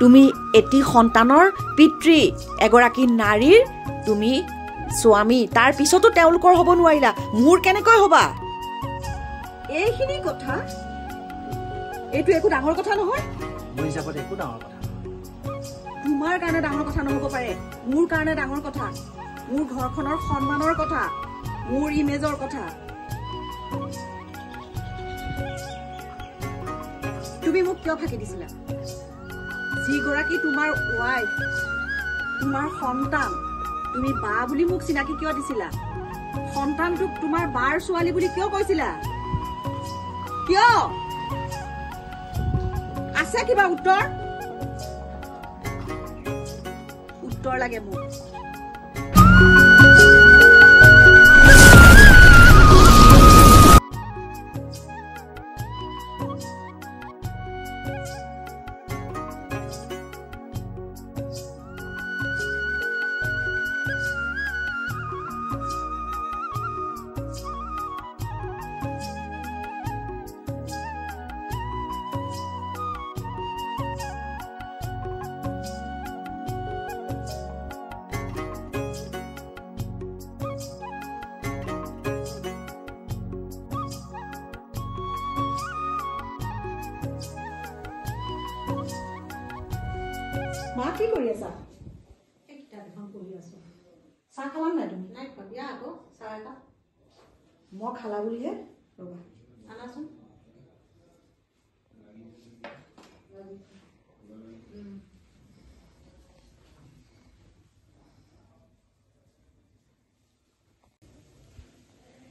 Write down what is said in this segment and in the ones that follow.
তুমি এটি সন্তানৰ পিতৃ এগৰাকী নাৰীৰ তুমি স্বামী তাৰ পিছতো তেওঁলোকৰ হ'ব নোৱাৰিলা মোৰ কেনেকৈ হ'বা এইখিনি কথা এইটো একো ডাঙৰ কথা নহয় মোৰ হিচাপত একো ডাঙৰ কথা তোমাৰ কাৰণে ডাঙৰ কথা নহ'ব পাৰে মোৰ কাৰণে ডাঙৰ কথা মোৰ ঘৰখনৰ সন্মানৰ কথা মোৰ ইমেজৰ কথা তুমি মোক কিয় ফাঁকি দিছিলা যিগৰাকী তোমাৰ ৱাইফ তোমাৰ সন্তান তুমি বা বুলি মোক চিনাকি কিয় দিছিলা সন্তানটোক তোমাৰ বাৰ ছোৱালী বুলি কিয় কৈছিলা কিয় আছে কিবা উত্তৰ লাগে মোক মা কি কৰি আছা একটা দেখোন কৰি আছো চাহ খালা নাই তুমি নাই দিয়া আকৌ চাহ এটা মই খালা বুলিহে ৰবা আনাচোন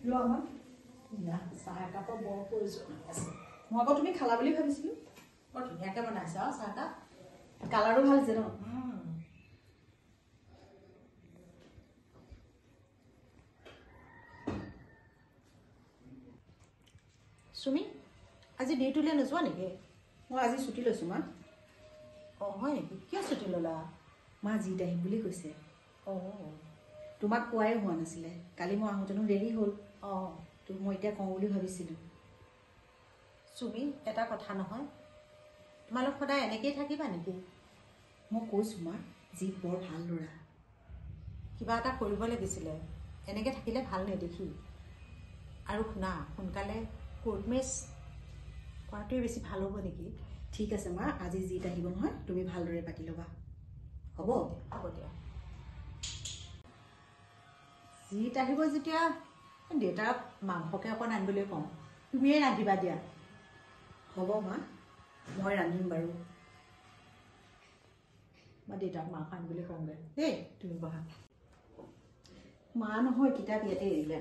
লোৱা মা চাহ একাপৰ বৰ প্ৰয়োজন আছে মই আকৌ তুমি খালা বুলি ভাবিছিলো বৰ ধুনীয়াকৈ বনাইছে আৰু চাহ এটা কালাৰো ভাল হৈছে ন চুমি আজি ডিউটিলৈ নোযোৱা নেকি মই আজি ছুটি লৈছো মা অঁ হয় নেকি কিয় ছুটি ল'লা মা জিত আহিম বুলি কৈছে অঁ তোমাক কোৱাই হোৱা নাছিলে কালি মই আহোঁতেনো দেৰি হ'ল অঁ তো মই এতিয়া কওঁ বুলি ভাবিছিলোঁ চুমি এটা কথা নহয় তোমালোক সদায় এনেকেই থাকিবা নেকি মই কৈছোঁ মা জিত বৰ ভাল ল'ৰা কিবা এটা কৰিব লাগিছিলে এনেকৈ থাকিলে ভাল নেদেখি আৰু শুনা সোনকালে কোৰ্ট মেচ কৰাটোৱে বেছি ভাল হ'ব নেকি ঠিক আছে মা আজি জিত আহিব নহয় তুমি ভালদৰে পাতি ল'বা হ'ব হ'ব দিয়া জিত আহিব যেতিয়া দেউতাক মাংসকে অকণ আনিবলৈ কওঁ তুমিয়ে ৰান্ধিবা দিয়া হ'ব মা মই ৰান্ধিম বাৰু মই দেউতাক মাংস আনিবলৈ কওঁগৈ দেই তুমি বহা মা নহয় কিতাপ ইয়াতে এৰিলে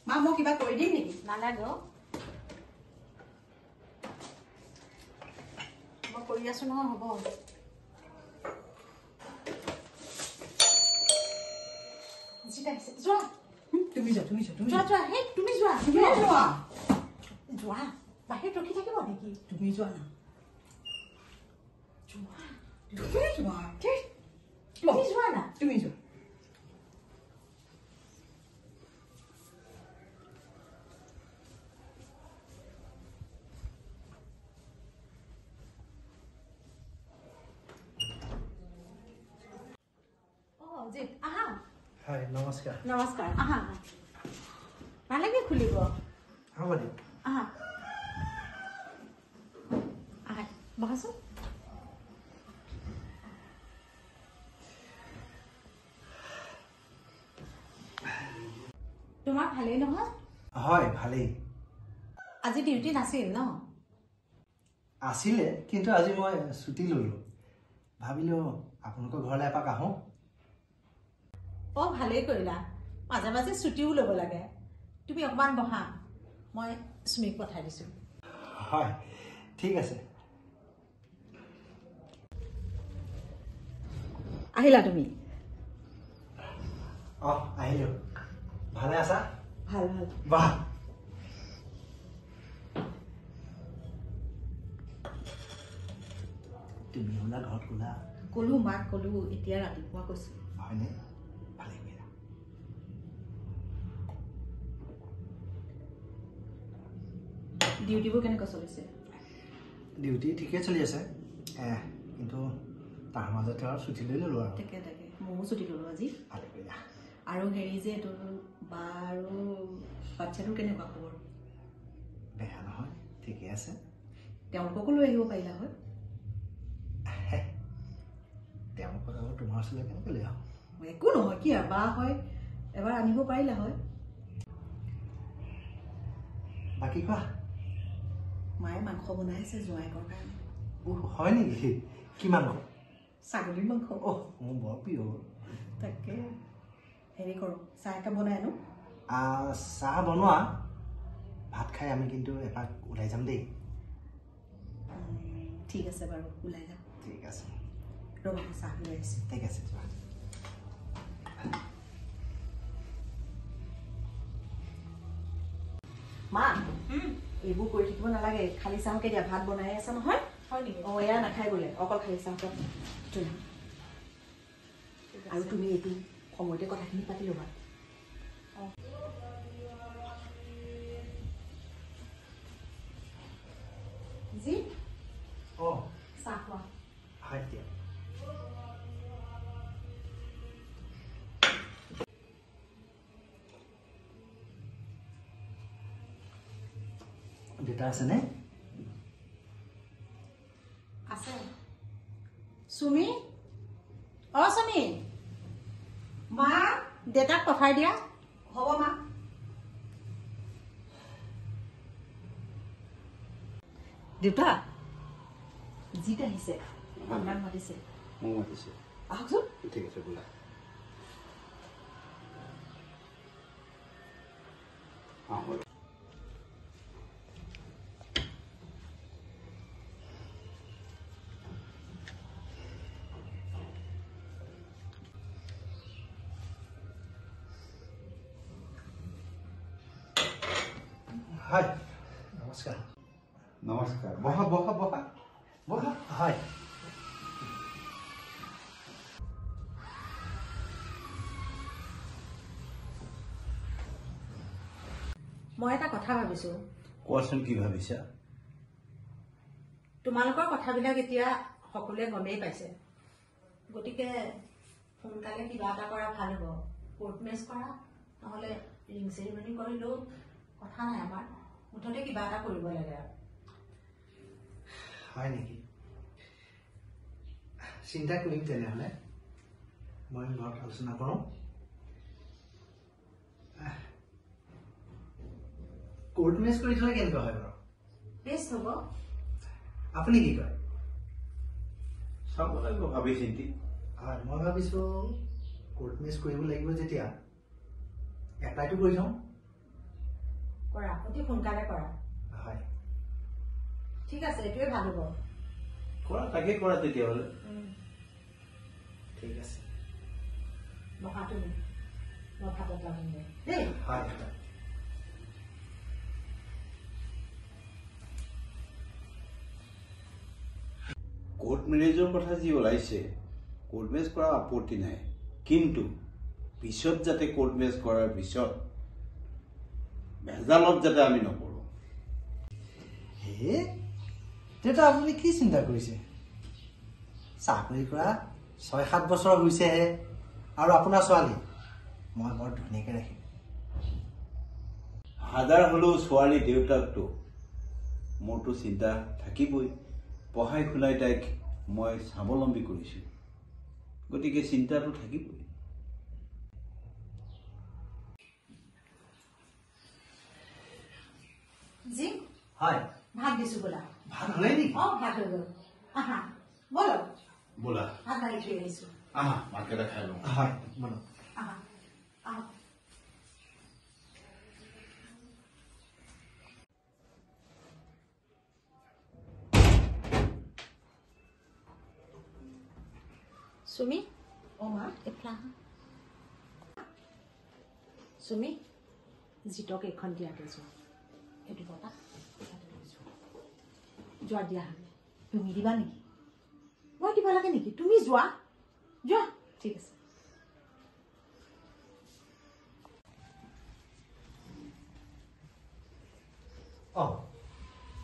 মা মই কিবা কৰি দিম নেকি নালাগে মই কৰি আছো নহয় হ'ব যোৱা তুমি যোৱা তুমি যোৱা তুমি যোৱা যোৱা সেই তুমি যোৱা যোৱা যোৱা বাহিৰত ৰখি থাকিব নেকি তুমি যোৱা না যোৱা তুমি যোৱা তুমি যোৱা না তুমি যোৱা জিত আহা হয় নমস্কাৰ নমস্কাৰ আহা নালাগে খুলিব হ'ব দিয়ক আহা আহা বহাচোন। তোমাৰ ভালেই নহয়? হয় ভালেই আজি ডিউটি নাছিল ন? আছিলে, কিন্তু আজি মই ছুটি ললোঁ। ভাবিলোঁ আপোনালোকৰ ঘৰলৈ এপাক আহোঁ। ভালেই কৰিলা, মাজে মাজে ছুটিও ল'ব লাগে। তুমি অকণমান বহা, মই চুমিক পঠাই দিছোঁ। হয় ঠিক আছে। আহিলা তুমি? আহিলোঁ। ভালে আছা? ভাল ভাল। বাহ, তুমি হ'লা ঘৰত ক'লা? ক'লো, মাক ক'লো, এতিয়া ৰাতিপুৱা কৈছোঁ। হয়নে? ভালেই কৰিলা। ডিউটিবোৰ কেনেকুৱা চলিছে? ডিউটি ঠিকেই চলি আছে, কিন্তু তাৰ মাজতে আৰু ছুটি লৈ ল'লোঁ আৰু। তাকে তাকে, ময়ো ছুটি ল'লোঁ আজি। ভালেই কৰিলা। আৰু হেৰি যে তোৰ বা আৰু বাচ্ছাটোৰ কেনেকুৱা খবৰ? বেয়া নহয়, ঠিকে আছে। তেওঁলোককো লৈ আহিব পাৰিলা হয়। তেওঁলোকক আৰু তোমাৰ ওচৰলৈ কেনেকৈ লৈ আহোঁ? একো নহয়, কি আৰু বা হয়, এবাৰ আনিব পাৰিলা হয়। বাকী কোৱা। মায়ে মাংস বনাই আছে জোঁৱাইকৰ কাৰণে। হয় নেকি? কি মাংস? ছাগলীৰ মাংস। মোৰ বৰ প্ৰিয়। তাকে হেৰি কৰোঁ, চাহ একাপ বনাই আনো। চাহ বনোৱা, ভাত খাই আমি কিন্তু এপাক ওলাই যাম দেই। ঠিক আছে বাৰু, ওলাই যাম। ঠিক আছে। ৰ'বা, চাহ লৈ আহিছোঁ। ঠিক আছে যোৱা। মা, এইবোৰ কৰি থাকিব নালাগে, খালি চাহকে দিয়া। ভাত বনাই আছে নহয়। হয় নেকি? এয়া নাখাই বোলে, অকল খালি চাহকাপ। আৰু তুমি এইটো সময়তে কথাখিনি পাতি ল'বা। জি চাহ খোৱা। হয় দিয়া। দেউতা আছেনে? আছে। চুমি, চুমি, মা দেউতাক পঠাই দিয়া। হ'ব মা। দেউতা, জিত আহিছে, আপোনাক মাতিছে। মোক মাতিছে। আহকচোন। ঠিক আছে বোলা। হয় নমস্কাৰ। নমস্কাৰ। বহা বহা বহা বহা। হয়। মই এটা কথা ভাবিছোঁ। কোৱাচোন কি ভাবিছা? তোমালোকৰ কথাবিলাক এতিয়া সকলোৱে গমেই পাইছে, গতিকে সোনকালে কিবা এটা কৰা ভাল হ'ব। কোৰ্ট মেচ কৰা, নহ'লে ৰিং চেৰিমনি কৰিলেও কথা নাই আমাৰ। মুঠতে কিবা এটা কৰিব লাগে আৰু। হয় নেকি? চিন্তা কৰিম তেনেহ'লে। মই ঘৰত আলোচনা কৰোঁ। কোৰ্ট মেচ কৰি থ'লে কেনেকুৱা হয় বাৰু? বেষ্ট হ'ব। আপুনি কি কয়? চাব লাগিব ভাবি চিন্তি। হয়, মই ভাবিছোঁ কোৰ্ট মেচ কৰিব লাগিব যেতিয়া এপ্লাইটো কৰি থওঁ। কৰা, অতি সোনকালে কৰা। হয়। ঠিক আছে, এইটোৱে ভাল হ'ব। কৰা, তাকে কৰা তেতিয়াহ'লে। ঠিক আছে। বহা তুমি, মই ভাতত লাগোঁগৈ দেই। হয়। কোৰ্ট মেৰেজৰ কথা যি ওলাইছে, কোৰ্ট মেৰেজ কৰা আপত্তি নাই, কিন্তু পিছত যাতে কোৰ্ট মেৰেজ কৰাৰ পিছত ভেজালত যাতে আমি নকৰোঁ। হে দেউতা, আপুনি কি চিন্তা কৰিছে? চাকৰি কৰা 6-7 বছৰ হৈছেহে, আৰু আপোনাৰ ছোৱালী মই বৰ ধুনীয়াকৈ ৰাখিম। হাজাৰ হ'লেও ছোৱালী দেউতাকটো মোৰতো চিন্তা থাকিবই। পঢ়াই শুনাই তাইক মই স্বাৱলম্বী কৰিছোঁ গতিকে চিন্তাটো থাকিবই জি হয় ভাত দিছো বোলা ভাত হ'লে নেকি ভাত হৈ গ'ল আহা বলো बोला ভাত গাড়ি থৈ আহিছো आहा मार्केट खाई लो হয় বলক আহা আহা সুমি ও মা এফলা সুমি জিতক এখন দিয়াকে যোৱা এইটো বতা যোৱা দিয়া হবে তুমি দিবা নেকি মই দিব লাগে নেকি তুমি যোৱা যোৱা ঠিক আছে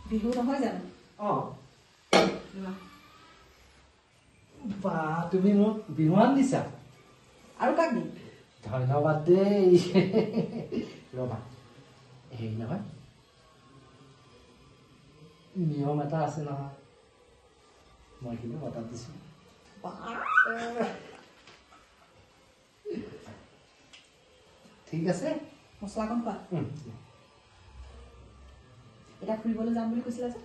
বিহু নহয় জানো বা তুমি মোক বিহুৱান দিছা আৰু কাক দিম ধন্যবাদ দেই ৰবা হেৰি নহয় নিয়ম এটা আছে নহয় মই কিন্তু বতাত দিছো ঠিক আছে মছলাকণ খোৱা এতিয়া ফুৰিবলৈ যাম বুলি কৈছিলা যে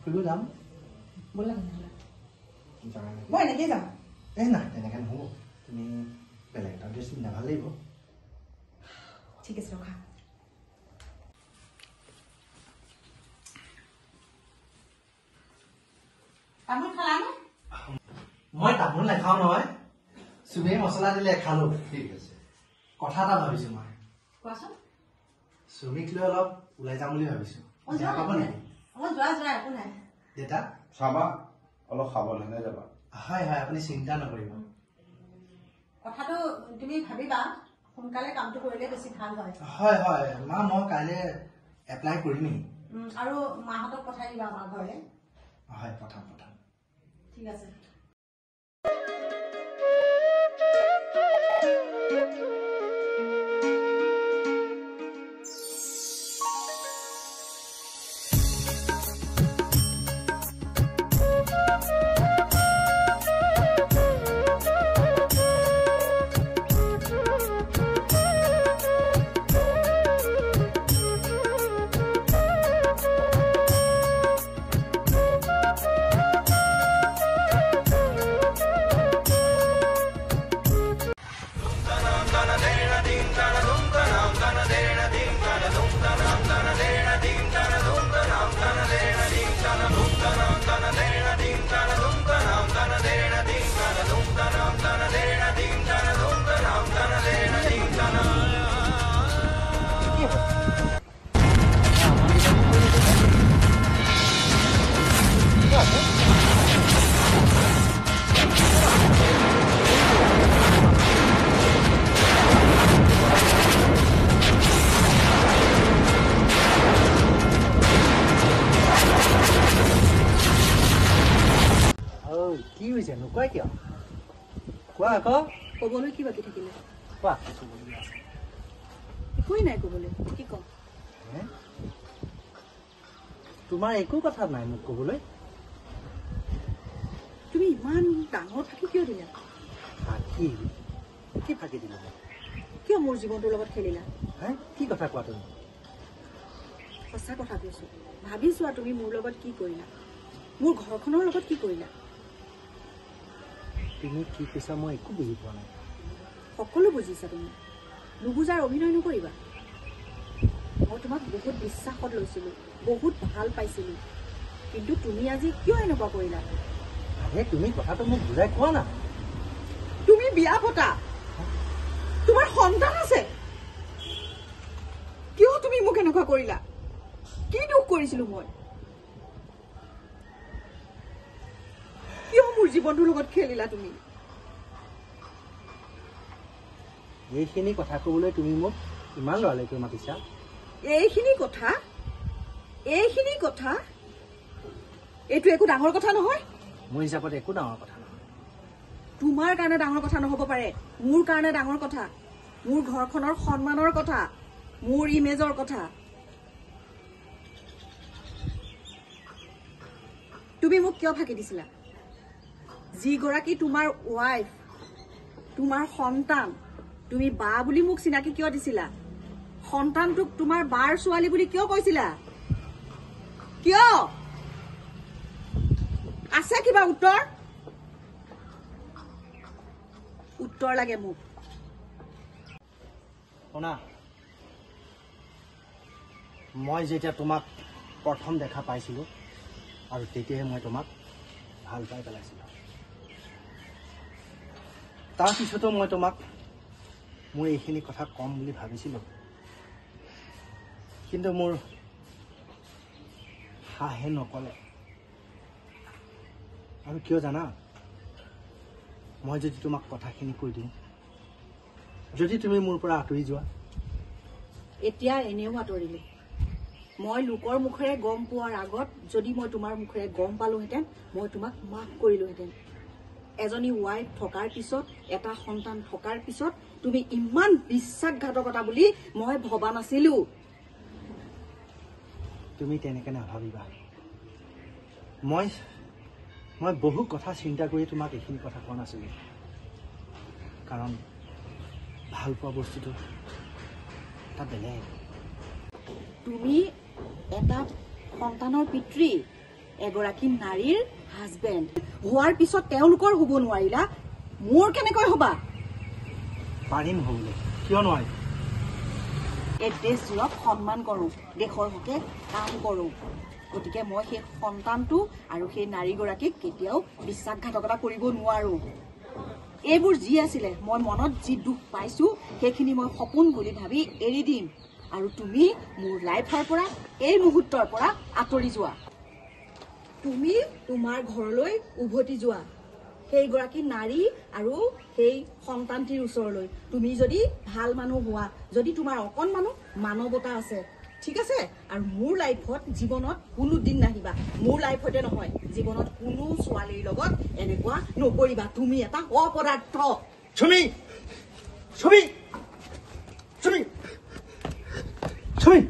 ফুৰিব যাম ব'লা তেনেহ'লে যাওঁ নেকি? মই এনেকেই যাম এই নাই তেনেকৈ নহ'ব তুমি বেলেগ এটা ড্ৰেছ পিন্ধা ভাল লাগিব ঠিক আছে ৰখা তামোল খালানে মই তামোল নাখাওঁ নহয় চুবেই মছলা দিলে খালোঁ ठीक है কথা এটা ভাবিছোঁ মই কোৱাচোন চুমিক লৈ অলপ ওলাই যাম বুলি ভাবিছোঁ বেয়া পাব নেকি যোৱা যোৱা একো নাই দেউতা চাবা অলপ সাৱধানে যাবা হয় হয় আপুনি চিন্তা নকৰিব কথাটো তুমি ভাবিবা সোনকালে কামটো কৰিলে বেছি ভাল হয় হয় হয় মা মই কাইলৈ এপ্লাই কৰিমেই আৰু মাহঁতক পঠাই দিবা আমাৰ ঘৰলৈ হয় পঠাম ঠিক আছে কি হৈছে নোকোৱা কিয় কোৱা আকৌ ক'বলৈ কি বাকী থাকিলে কোৱা একোৱেই নাই ক'বলৈ কি ক'ম তোমাৰ একো কথা নাই মোক ক'বলৈ তুমি ইমান ডাঙৰ ফাঁকি কিয় দিলা ফাঁকি কি ফাঁকি দিলা কিয় মোৰ জীৱনটোৰ লগত খেলিলা কি কথা কোৱা তুমি সঁচা কথা কৈছো ভাবি চোৱা তুমি মোৰ লগত কি কৰিলা মোৰ ঘৰখনৰ লগত কি কৰিলা তুমি কি কৈছা মই একো বুজি পোৱা নাই সকলো বুজিছা তুমি নুবুজাৰ অভিনয় নকৰিবা মই তোমাক বহুত বিশ্বাসত লৈছিলো বহুত ভাল পাইছিলো কিন্তু তুমি আজি কিয় এনেকুৱা কৰিলা আৰে তুমি কথাটো মোক বুজাই কোৱা না তুমি বিয়া পতা তোমাৰ সন্তান আছে কিয় তুমি মোক এনেকুৱা কৰিলা কি দুখ কৰিছিলো মই কিয় মোৰ জীৱনটোৰ লগত খেলিলা তুমি এইখিনি কথা ক'বলৈ তুমি মোক ইমান লৰালৰিকৈ মাতিছা এইখিনি কথা এইটো একো ডাঙৰ কথা নহয় মোৰ হিচাপত একো ডাঙৰ কথা নহয় তোমাৰ কাৰণে ডাঙৰ কথা নহ'ব পাৰে মোৰ কাৰণে ডাঙৰ কথা মোৰ ঘৰখনৰ সন্মানৰ কথা মোৰ ইমেজৰ কথা তুমি মোক কিয় ফাঁকি দিছিলা যিগৰাকী তোমাৰ ৱাইফ তোমাৰ সন্তান তুমি বা বুলি মোক চিনাকি কিয় দিছিলা সন্তানটোক তোমাৰ বাৰ ছোৱালী বুলি কিয় কৈছিলা কিয় আছে কিবা উত্তৰ লাগে মোক শুনা মই যেতিয়া তোমাক প্ৰথম দেখা পাইছিলোঁ আৰু তেতিয়াহে মই তোমাক ভাল পাই পেলাইছিলোঁ তাৰপিছতো মই তোমাক মোৰ এইখিনি কথা কম বুলি ভাবিছিলোঁ কিন্তু মোৰ সাহে নকলে আৰু কিয় জানা মই যদি তোমাক কথাখিনি কৈ দিওঁ যদি তুমি মোৰ পৰা আঁতৰি যোৱা এতিয়া এনেও আঁতৰিলো মই লোকৰ মুখেৰে গম পোৱাৰ আগত যদি মই তোমাৰ মুখেৰে গম পালোহেঁতেন মই তোমাক মাফ কৰিলোহেঁতেন এজনী ৱাইফ থকাৰ পিছত এটা সন্তান থকাৰ পিছত তুমি ইমান বিশ্বাসঘাতকতা বুলি মই ভবা নাছিলো তুমি তেনেকৈ নাভাবিবা মই বহু কথা চিন্তা কৰি তোমাক এইখিনি কথা কোৱা নাছিলোঁ কাৰণ ভাল পোৱা বস্তুটো এটা বেলেগ তুমি এটা সন্তানৰ পিতৃ এগৰাকী নাৰীৰ হাজবেণ্ড হোৱাৰ পিছত তেওঁলোকৰ হ'ব নোৱাৰিলা মোৰ কেনেকৈ হবা পাৰিম হ'বলৈ কিয় নোৱাৰিম এই দেশজোৰক সন্মান কৰোঁ দেশৰ হকে কাম কৰোঁ গতিকে মই সেই সন্তানটো আৰু সেই নাৰীগৰাকীক কেতিয়াও বিশ্বাসঘাতকতা কৰিব নোৱাৰোঁ এইবোৰ যি আছিলে মই মনত যি দুখ পাইছোঁ সেইখিনি মই সপোন বুলি ভাবি এৰি দিম আৰু তুমি মোৰ লাইফৰ পৰা এই মুহূৰ্তৰ পৰা আঁতৰি যোৱা তুমি তোমাৰ ঘৰলৈ উভতি যোৱা সেইগৰাকী নাৰী আৰু সেই সন্তানটিৰ ওচৰলৈ তুমি যদি ভাল মানুহ হোৱা যদি তোমাৰ অকণমানো মানৱতা আছে ঠিক আছে আৰু মোৰ লাইফত জীৱনত কোনো দিন নাহিবা মোৰ লাইফতে নহয় জীৱনত কোনো ছোৱালীৰ লগত এনেকুৱা নকৰিবা তুমি এটা অপদাৰ্থ চুমি চুমি চুমি চুমি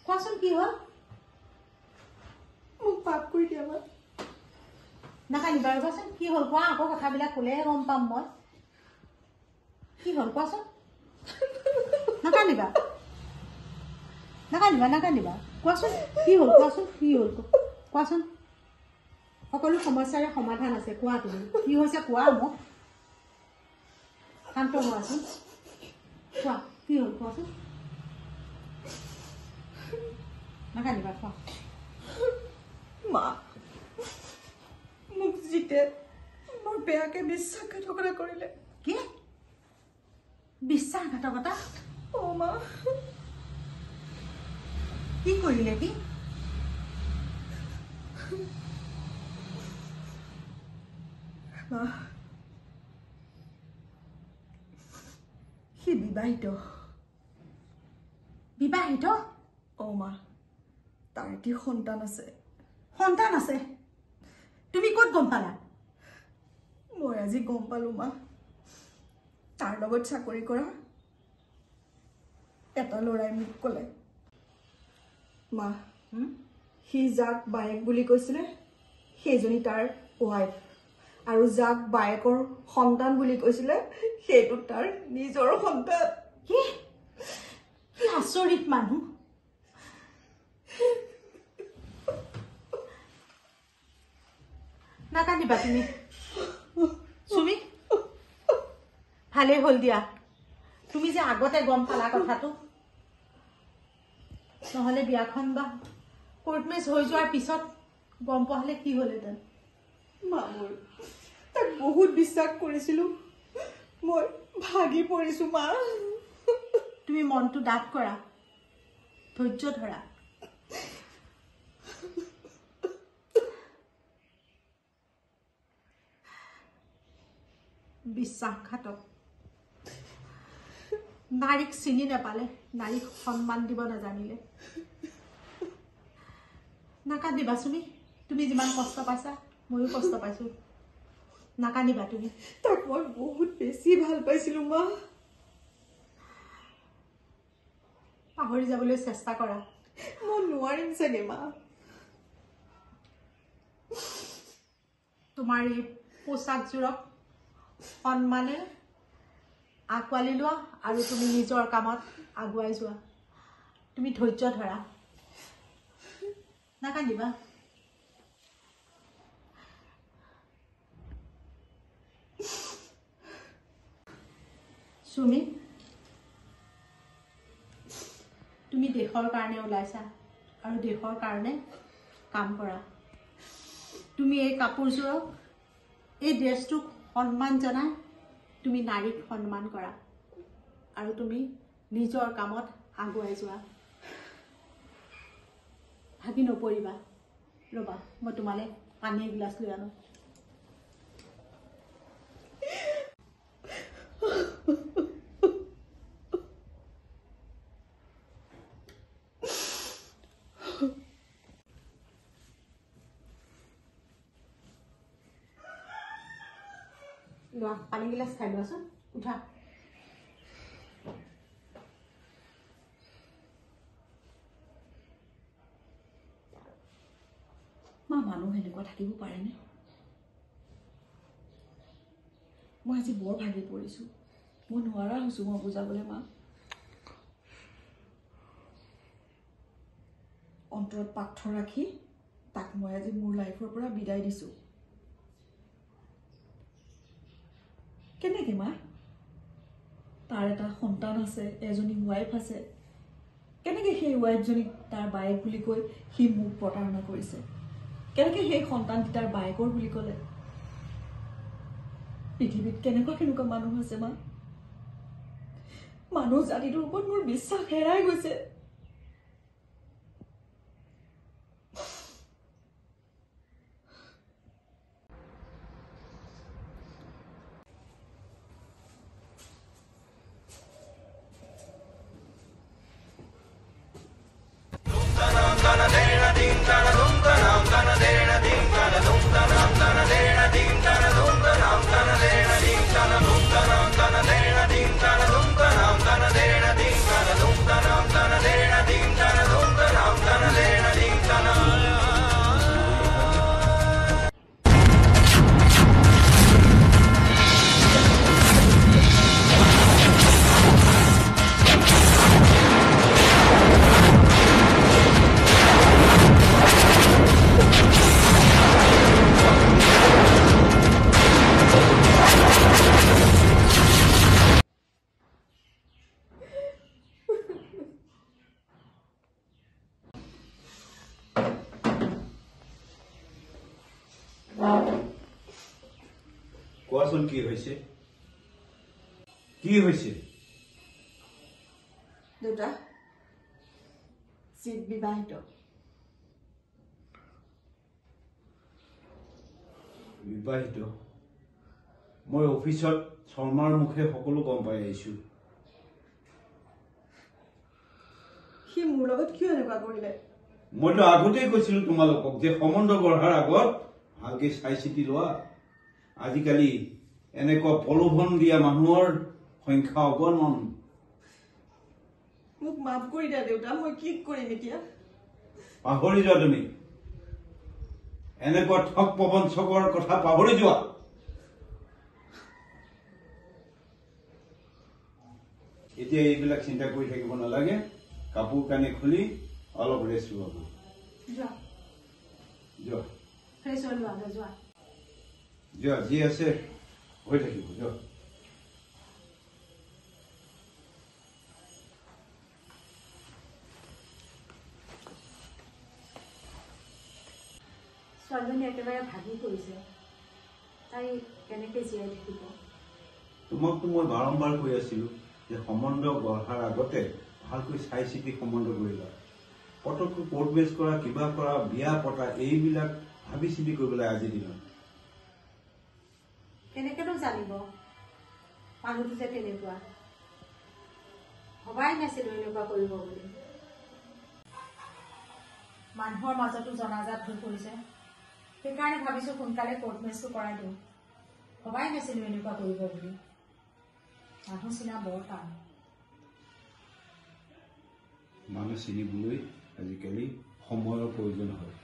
কোৱাচোন কি হ'ল মোক পাপ কৰি দিয়া মা নাকান্দিবা ৰ'বাচোন কি হ'ল কোৱা আকৌ কথাবিলাক ক'লেহে গম পাম মই কি হ'ল কোৱাচোন নাকান্দিবা নাকান্দিবা নাকান্দিবা কোৱাচোন কি হ'ল কোৱাচোন সকলো সমস্যাৰে সমাধান আছে কোৱা তুমি কি হৈছে কোৱা মোক শান্ত হোৱাচোন কোৱা কি হ'ল কোৱাচোন নাকান্দিবা কোৱা মা মোক জিতে বৰ বেয়াকে বিশ্বাসঘাতকতা কৰিলে কি বিশ্বাসঘাতকতা অ' মা কি কৰিলে কি মা সি বিবাহিত অ' মা তাৰ এটি সন্তান আছে তুমি ক'ত গম পালা মই আজি গম পালো মা তাৰ লগত চাকৰি কৰা এটা ল'ৰাই মোক ক'লে মা সি যাক বায়েক বুলি কৈছিলে সেইজনী তাৰ ৱাইফ আৰু যাক বায়েকৰ সন্তান বুলি কৈছিলে সেইটো তাৰ নিজৰ সন্তান। কি আচৰিত মানুহ। নাকান্দিবা তুমি চুমি। ভালেই হ'ল দিয়া তুমি যে আগতে গম পালা কথাটো, নহলে বিয়াখন বা কোৰ্ট মেচ হৈ যোৱাৰ পিছত গম পোৱা হলে কি হলহেঁতেন। মামুৰ তাক বহুত বিশ্বাস কৰিছিলো, মই ভাগি পৰিছো মা। তুমি মনটো ডাঠ কৰা, ধৈৰ্য ধৰা। বিশ্বাসঘাতক নাৰীক চিনি নাপালে, নাৰীক সন্মান দিব নাজানিলে। নাকান্দিবা চুমি, তুমি যিমান কষ্ট পাইছা ময়ো কষ্ট পাইছো। নাকান্দিবা তুমি। তাক মই বহুত বেছি ভাল পাইছিলো মা। পাহৰি যাবলৈ চেষ্টা কৰা। মই নোৱাৰিম চাগে মা। তোমাৰ এই পোচাকযোৰক সন্মানে আঁকোৱালি লোৱা আৰু তুমি নিজৰ কামত আগুৱাই যোৱা। তুমি ধৈৰ্য ধৰা, নাকান্দিবা। চুমি, তুমি দেশৰ কাৰণে ওলাইছা আৰু দেশৰ কাৰণে কাম কৰা। তুমি এই কাপোৰযোৰক, এই ড্ৰেছটোক সন্মান জনাই তুমি নাৰীক সন্মান কৰা আৰু তুমি নিজৰ কামত আগুৱাই যোৱা। ভাগি নপৰিবা। ৰ'বা মই তোমালৈ পানী এগিলাচ লৈ আনো। লোৱা পানী গিলাচ খাই লোৱাচোন, উঠা। মা মানুহ এনেকুৱা থাকিব পাৰেনে? মই আজি বৰ ভাগি পৰিছো, মই নোৱাৰা হৈছো মই বুজাবলৈ মা। অন্তৰত পাথৰ ৰাখি তাক মই আজি মোৰ লাইফৰ পৰা বিদায় দিছো। কেনেকে মা? তাৰ এটা সন্তান আছে, এজনী ৱাইফ আছে। কেনেকে সেই ৱাইফজনীক তাৰ বায়েক বুলি কৈ সি মোক প্ৰতাৰণা কৰিছে? কেনেকে সেই সন্তানটি তাৰ বায়েকৰ বুলি ক'লে? পৃথিৱীত কেনেকুৱা মানুহ আছে মা? মানুহ জাতিটোৰ ওপৰত মোৰ বিশ্বাস হেৰাই গৈছে। কোৱাচোন কি হৈছে? কি হৈছে? দেউতা জিত বিবাহিত। বিবাহিত? মই অফিচত শৰ্মাৰ মুখে সকলো গম পাই আহিছো। সি মোৰ লগত কিয় এনেকুৱা কৰিলে? মইতো আগতেই কৈছিলো তোমালোকক যে সম্বন্ধ গঢ়াৰ আগত ভালকে চাই চিতি লোৱা। আজিকালি এনেকুৱা প্ৰলোভন দিয়া মানুহৰ সংখ্যা অগণন। মোক মাফ কৰি দিয়া দেউতা, মই কি কৰিম এতিয়া? পাহৰি যোৱা তুমি। এনেকুৱা ঠগ প্ৰবঞ্চকৰ কথা পাহৰি যোৱা। এতিয়া এইবিলাক চিন্তা কৰি থাকিব নালাগে। কাপোৰ কানি খুলি অলপ ৰেষ্ট ল'ব। যোৱা যোৱা, যি আছে হৈ থাকিব। যোৱা। ছোৱালীজনী একেবাৰে ভাগি পৰিছে, তাই কেনেকে জীয়াই থাকিব? তোমাকতো মই বাৰম্বাৰ কৈ আছিলো যে সম্বন্ধ গঢ়াৰ আগতে ভালকৈ চাই চিতি সম্বন্ধ কৰিবা। পটককৈ কোৰ্ট মেচ কৰা, কিবা কৰা, বিয়া পতা, এইবিলাক ভাবি চিন্তি কৰিবলৈ আজিৰ দিনত। কেনেকেনো জানিব মানুহটো যে তেনেকুৱা? ভবাই নাছিলো এনেকুৱা কৰিব বুলি। মানুহৰ মাজতো জনাজাত হৈ পৰিছে, সেইকাৰণে ভাবিছো সোনকালে কোৰ্ট মেচটো কৰাই দিওঁ। ভবাই নাছিলো এনেকুৱা কৰিব বুলি। মানুহ চিনা বৰ টান। মানুহ চিনিবলৈ আজিকালি সময়ৰ প্ৰয়োজন হয়।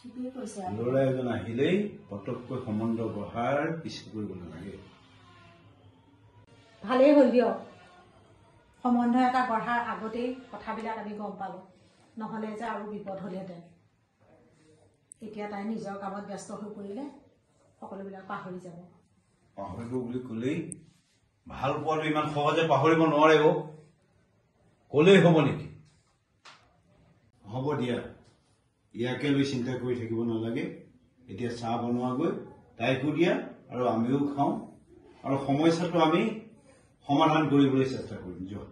ঠিকেই কৈছে। ল'ৰা এজন আহিলেই পটককৈ সম্বন্ধ গঢ়াৰ পিছ কৰিব নালাগে। ভালেই হ'ল দিয়ক, সম্বন্ধ এটা গঢ়াৰ আগতেই কথাবিলাক আমি গম পালো, নহলে যে আৰু বিপদ হলহেঁতেন। এতিয়া তাই নিজৰ কামত ব্যস্ত হৈ পৰিলে সকলোবিলাক পাহৰি যাব। পাহৰিব বুলি ক'লেই ভাল পোৱাটো ইমান সহজে পাহৰিব নোৱাৰে। ক'লেই হ'ব নেকি? হ'ব দিয়া, ইয়াকে লৈ চিন্তা কৰি থাকিব নালাগে। এতিয়া চাহ বনোৱাগৈ, তাইকো দিয়া আৰু আমিও খাওঁ, আৰু সমস্যাটো আমি সমাধান কৰিবলৈ চেষ্টা কৰিম। যোৱা।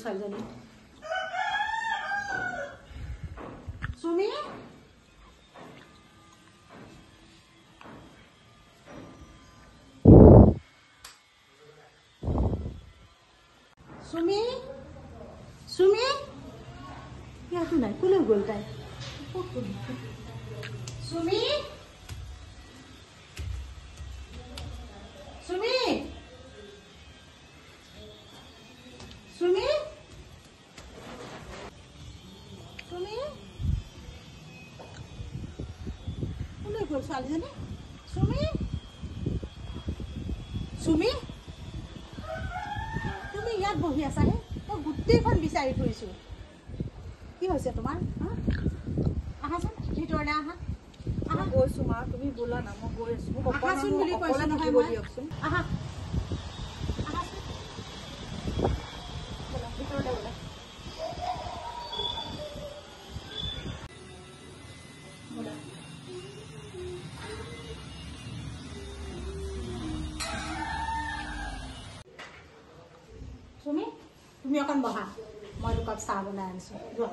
ছোৱালীজনী সুমি, সুমি, সুমি, ইয়াতো নাই। কোলৈ গ'ল তাই? সুমি, সুমি, সুমি, সুমি, কোলৈ গ'ল ছোৱালীজনী? সুমি, সুমি, তুমি ইয়াত বহি আছাহে? মই গোটেইখন বিচাৰি ফুৰিছো। কি হৈছে তোমাৰ? আহাচোন ভিতৰলৈ, আহা। আহা, গৈছো মা, তুমি বোলা না, মই গৈ আছো। মোক আহাচোন বুলি কৈছো নহয় মই। আহা, আহাচোন। ব'লা ভিতৰলৈ ব'লা। ব'লা। সুমি, তুমি অকণ বহা, মই দুকাপ চাহ বনাই আনিছো। যোৱা।